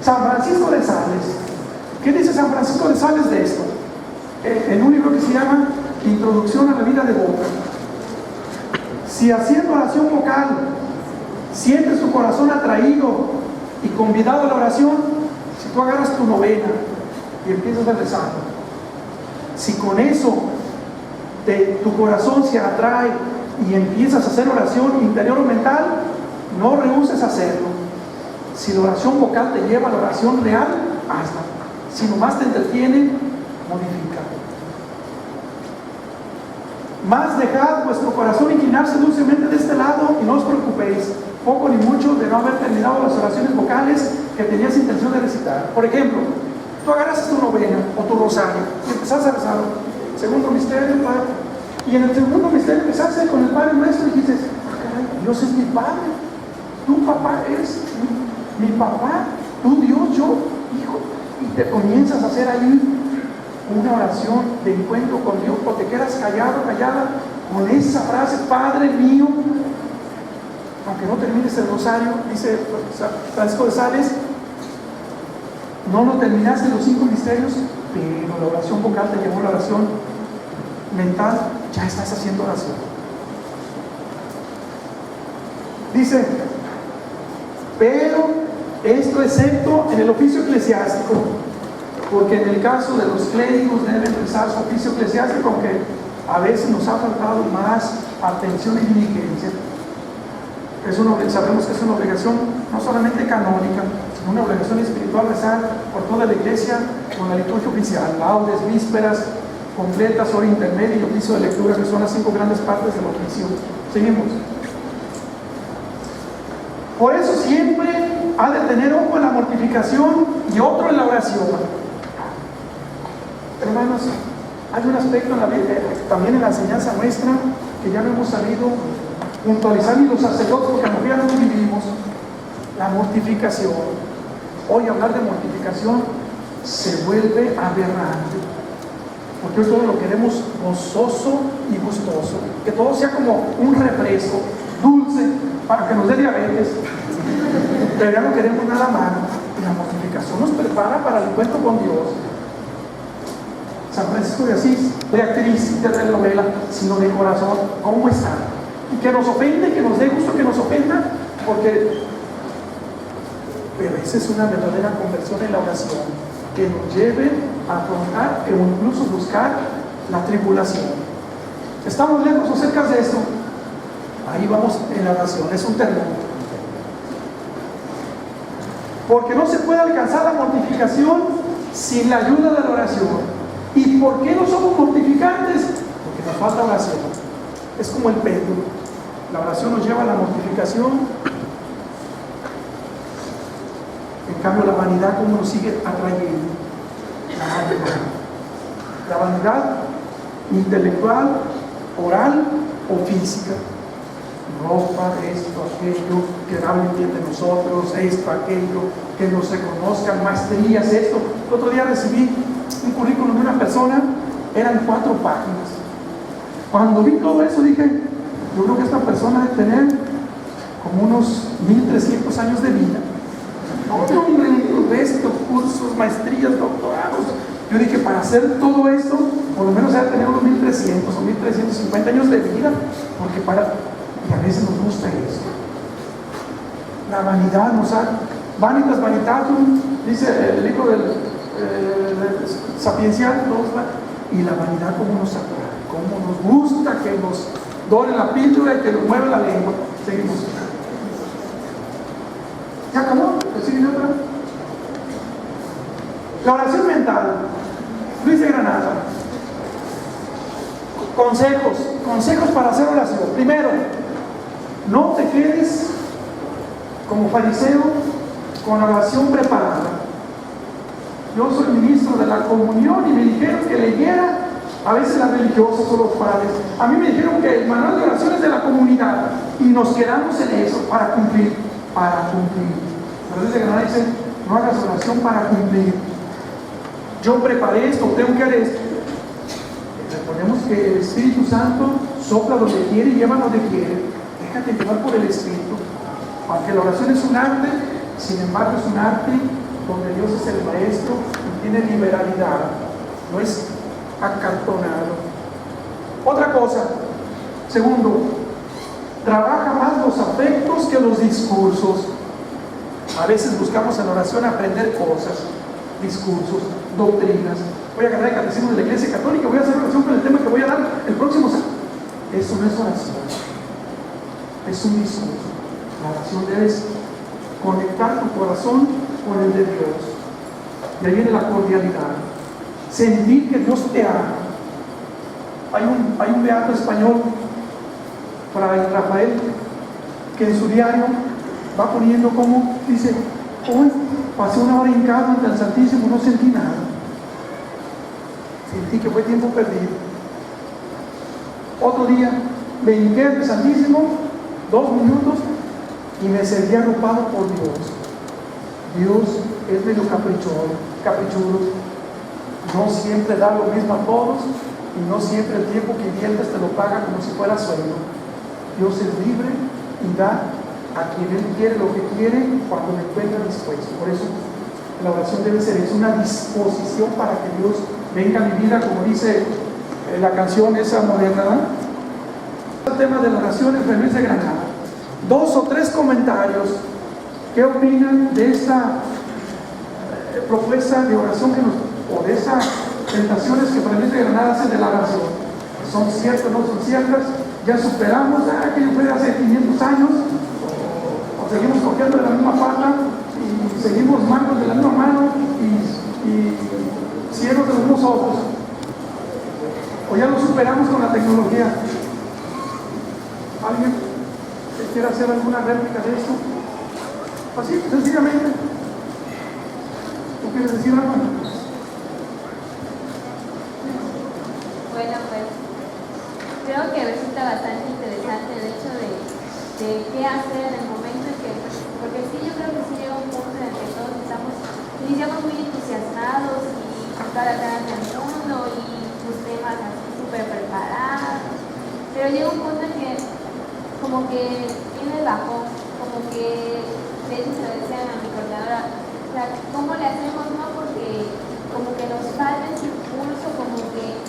San Francisco de Sales. ¿Qué dice San Francisco de Sales de esto? En un libro que se llama Introducción a la vida de boca. Si haciendo oración vocal sientes tu corazón atraído y convidado a la oración, si tú agarras tu novena y empiezas a rezar, si con eso tu corazón se atrae y empiezas a hacer oración interior o mental, no rehuses hacerlo. Si la oración vocal te lleva a la oración real, hazla. Si nomás te entretiene, modifica. Más dejad vuestro corazón inclinarse dulcemente de este lado y no os preocupéis, poco ni mucho, de no haber terminado las oraciones vocales que tenías intención de recitar. Por ejemplo, tú agarras tu novena o tu rosario y empezás a rezar segundo misterio, Padre, y en el segundo misterio empezaste con el Padre Nuestro y dices, caray, Dios es mi Padre, tu papá es mi papá, tú Dios, yo, hijo, y te comienzas a hacer ahí una oración de encuentro con Dios, o te quedas callado, callada con esa frase, Padre mío, aunque no termines el rosario, dice Francisco de Sales, no lo terminaste los 5 misterios, pero la oración vocal te llevó a la oración mental, ya estás haciendo oración. Dice, pero esto excepto en el oficio eclesiástico, porque en el caso de los clérigos deben rezar su oficio eclesiástico, aunque a veces nos ha faltado más atención y diligencia. Sabemos que es una obligación no solamente canónica, sino una obligación espiritual rezar por toda la iglesia con la liturgia oficial, laudes, vísperas, completas, hora intermedia y oficio de lectura, que son las 5 grandes partes del oficio. Seguimos. Por eso siempre ha de tener ojo en la mortificación y otro en la oración. Hermanos, hay un aspecto en la Biblia, también en la enseñanza nuestra, que ya no hemos sabido puntualizar ni los sacerdotes, porque en ya no lo vivimos. La mortificación. Hoy hablar de mortificación se vuelve aberrante, porque hoy todo lo queremos gozoso y gustoso, que todo sea como un refresco dulce para que nos dé diabetes, pero ya no queremos nada malo. Y la mortificación nos prepara para el encuentro con Dios. San Francisco de Asís, de actriz, de telenovela, sino de corazón, ¿cómo está? Y que nos ofende, que nos dé gusto que nos ofenda, pero esa es una verdadera conversión en la oración, que nos lleve a afrontar o incluso buscar la tribulación. ¿Estamos lejos o cerca de esto? Ahí vamos en la oración, es un termómetro. Porque no se puede alcanzar la mortificación sin la ayuda de la oración. ¿Y por qué no somos mortificantes? Porque nos falta oración. Es como el péndulo. La oración nos lleva a la mortificación. En cambio, la vanidad, ¿cómo nos sigue atrayendo? La vanidad intelectual, oral o física. Ropa, esto, aquello, que hablen bien de nosotros, esto, aquello, que nos reconozcan, maestrías, esto. El otro día recibí un currículum de una persona, eran 4 páginas. Cuando vi todo eso dije, yo creo que esta persona debe tener como unos 1300 años de vida. No, hombre, un resto, cursos, maestrías, doctorados. Yo dije, para hacer todo esto, por lo menos debe tener unos 1300 o 1350 años de vida, porque y a veces nos gusta eso. La vanidad nos ha... Vanitas vanitatum, dice el libro del Sapiencial, y la vanidad como nos atrae, como nos gusta que nos dore la píldora y que nos mueve la lengua. Seguimos. ¿Ya acabó? ¿Sigue otra? La oración mental. Luis de Granada. Consejos para hacer oración. Primero, no te quedes como fariseo con la oración preparada. Yo soy ministro de la comunión y me dijeron que leyera a veces las religiosas o los padres. A mí me dijeron que el manual de oraciones de la comunidad y nos quedamos en eso para cumplir. Pero desde Granada dice, no hagas oración para cumplir. Yo preparé esto, tengo que hacer esto. Recordemos que el Espíritu Santo sopla donde quiere y lleva donde quiere. Déjate llevar por el Espíritu. Aunque la oración es un arte, sin embargo es un arte donde Dios es el maestro y tiene liberalidad, no es acartonado. Otra cosa, segundo, trabaja más los afectos que los discursos. A veces buscamos en oración aprender cosas, discursos, doctrinas. Voy a agarrar el catecismo de la Iglesia Católica, voy a hacer oración con el tema que voy a dar el próximo sábado. Eso no es oración, es un discurso. La oración debes conectar tu corazón con el de Dios. Y ahí viene la cordialidad. Sentir que Dios te ama. Hay un beato español, Fray Rafael, que en su diario va poniendo como, dice, hoy pasé una hora hincado ante el Santísimo, no sentí nada. Sentí que fue tiempo perdido. Otro día me hinqué ante el Santísimo 2 minutos y me sentí arropado por Dios. Dios es medio caprichudo, no siempre da lo mismo a todos y no siempre el tiempo que inviertes te lo paga como si fuera sueldo. Dios es libre y da a quien Él quiere lo que quiere cuando le encuentra dispuesto. Por eso la oración debe ser, es una disposición para que Dios venga a mi vida, como dice la canción esa moderna, ¿no? El tema de la oración es Luis de Granada. 2 o 3 comentarios. ¿Qué opinan de esta propuesta de oración o de esas tentaciones que Fray Luis de Granada hace de la oración? ¿Son ciertas o no son ciertas? ¿Ya superamos aquello fue de hace 500 años? ¿O seguimos cogiendo de la misma pata y seguimos manos de la misma mano y ciegos de los mismos ojos? ¿O ya lo superamos con la tecnología? ¿Alguien que quiera hacer alguna réplica de esto? Así, sencillamente. ¿Tú quieres decir algo? Bueno, pues creo que resulta bastante interesante el hecho de qué hacer en el momento en que, porque sí, yo creo que sí llega un punto en el que todos iniciamos muy entusiasmados y con toda la ganas del mundo y sus temas así súper preparados, pero llega un punto en que como que viene el bajón, como que de hecho se lo decían a mi coordinadora, o sea, ¿cómo le hacemos? No, porque como que nos falta ese impulso, como que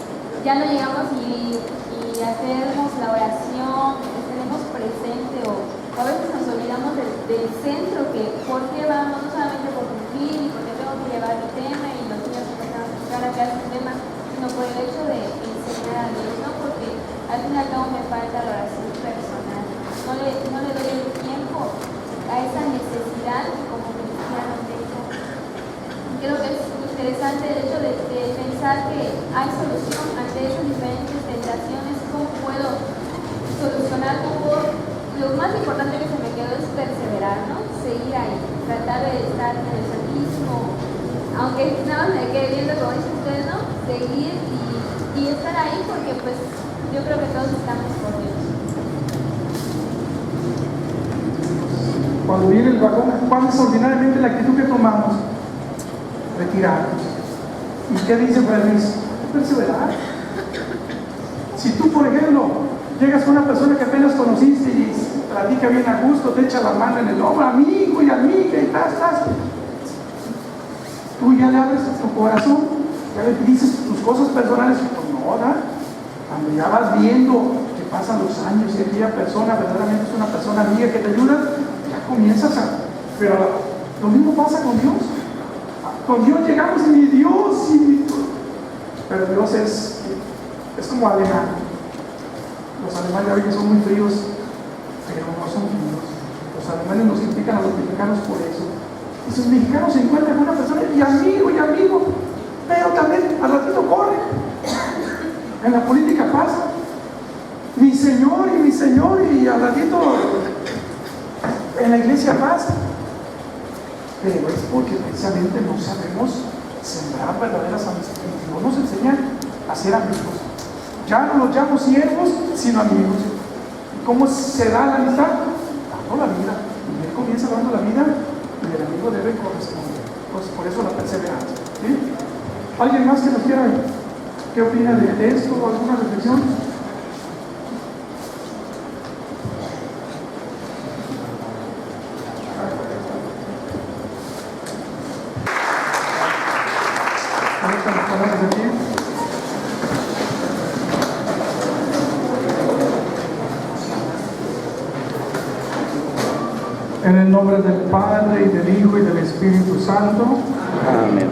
ya no llegamos y hacemos la oración, tenemos presente o a veces nos olvidamos del centro, que por qué vamos, no solamente por cumplir y porque tengo que llevar mi tema y los niños empiezan a buscar acá su tema, sino por el hecho de enseñar a Dios, ¿no? Porque al fin y al cabo me falta la oración personal, no le doy el tiempo a esa necesidad que como cristiano tengo. Creo que es interesante el hecho de pensar que hay solución ante esas diferentes tentaciones. ¿Cómo puedo solucionar? Lo más importante que se me quedó es perseverar, ¿no? Seguir ahí, tratar de estar en el Santísimo, aunque nada más me quede viendo, como dicen ustedes, ¿no? Seguir y estar ahí, porque pues yo creo que todos estamos por Dios. Cuando viene el bajón, ¿cuál es ordinariamente la actitud que tomamos? Retirarnos. ¿Y qué dice Fray Luis? Perseverar. Si tú por ejemplo, llegas con una persona que apenas conociste y platica bien a gusto, te echa la mano en el hombro, amigo y amiga, y estás. Tú ya le abres tu corazón, ya le dices tus cosas personales, pues no, ¿verdad? Cuando ya vas viendo que pasan los años y aquella persona verdaderamente es una persona amiga que te ayuda, ya comienzas a... Pero lo mismo pasa con Dios. Con Dios llegamos y mi Dios, pero Dios es como alemán. Los alemanes a veces son muy fríos, pero no son fríos. Los alemanes nos critican a los mexicanos por eso. Y sus mexicanos se encuentran con una persona y amigo, pero también al ratito corre. En la política pasa. Mi señor, y al ratito en la iglesia pasa. Pero es porque precisamente no sabemos sembrar verdaderas amistades. Dios nos enseña a ser amigos. Ya no los llamo siervos, sino amigos. ¿Y cómo se da la amistad? Dando la vida. Y él comienza dando la vida y el amigo debe corresponder. Pues por eso la perseverancia. ¿Sí? ¿Alguien más que nos quiera? ¿Qué opina de esto? ¿Alguna reflexión? En el nombre del Padre, y del Hijo, y del Espíritu Santo. Amén.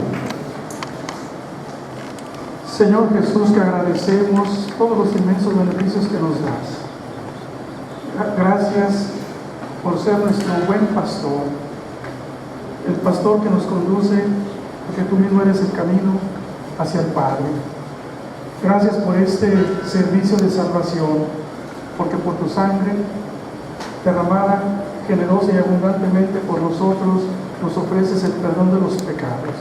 Señor Jesús, que agradecemos todos los inmensos beneficios que nos das. Gracias por ser nuestro buen pastor, el pastor que nos conduce, porque tú mismo eres el camino hacia el Padre. Gracias por este servicio de salvación, porque por tu sangre derramada generosa y abundantemente por nosotros nos ofreces el perdón de los pecados.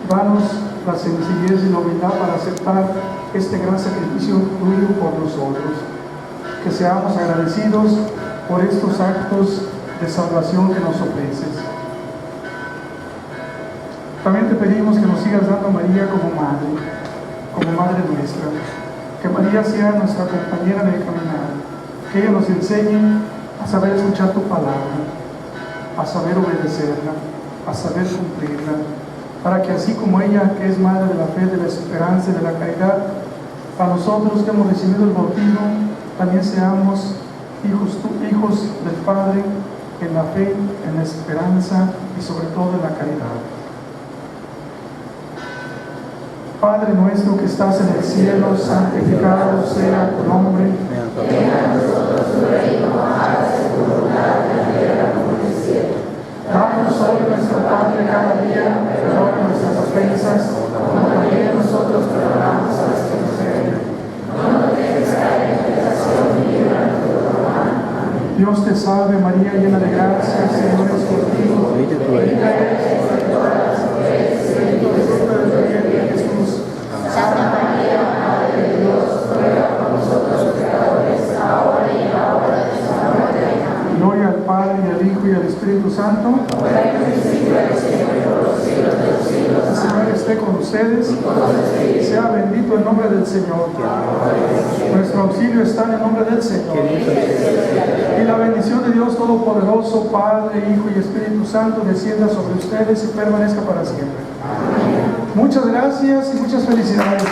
Danos la sencillez y la humildad para aceptar este gran sacrificio tuyo por nosotros. Que seamos agradecidos por estos actos de salvación que nos ofreces. También te pedimos que nos sigas dando a María como madre nuestra. Que María sea nuestra compañera en el caminar. Que ella nos enseñe a saber escuchar tu palabra, a saber obedecerla, a saber cumplirla, para que así como ella, que es madre de la fe, de la esperanza y de la caridad, a nosotros que hemos recibido el bautismo, también seamos hijos del Padre en la fe, en la esperanza y sobre todo en la caridad. Padre nuestro que estás en el cielo, santificado sea tu nombre. Venga a nosotros tu reino, hágase tu voluntad en la tierra como en el cielo. Danos hoy nuestro pan de cada día, perdona nuestras ofensas, como también nosotros perdonamos a los que nos ofenden. No nos dejes caer en tentación y líbranos de todo mal. Amén. Dios te salve María, llena de gracia, el Señor es contigo. Bendita eres entre todas las mujeres, bendito es el fruto de tu vientre, Jesús. Santa María, Madre de Dios, ruega por nosotros pecadores, ahora y en la hora de nuestra muerte. Amén. Gloria al Padre, y al Hijo, y al Espíritu Santo. Como era en el principio, ahora y siempre, por los siglos de los siglos. El Señor esté con ustedes. Sea bendito el nombre del Señor. Nuestro auxilio está en el nombre del Señor. Y la bendición de Dios Todopoderoso, Padre, Hijo y Espíritu Santo, descienda sobre ustedes y permanezca para siempre. Muchas gracias y muchas felicidades.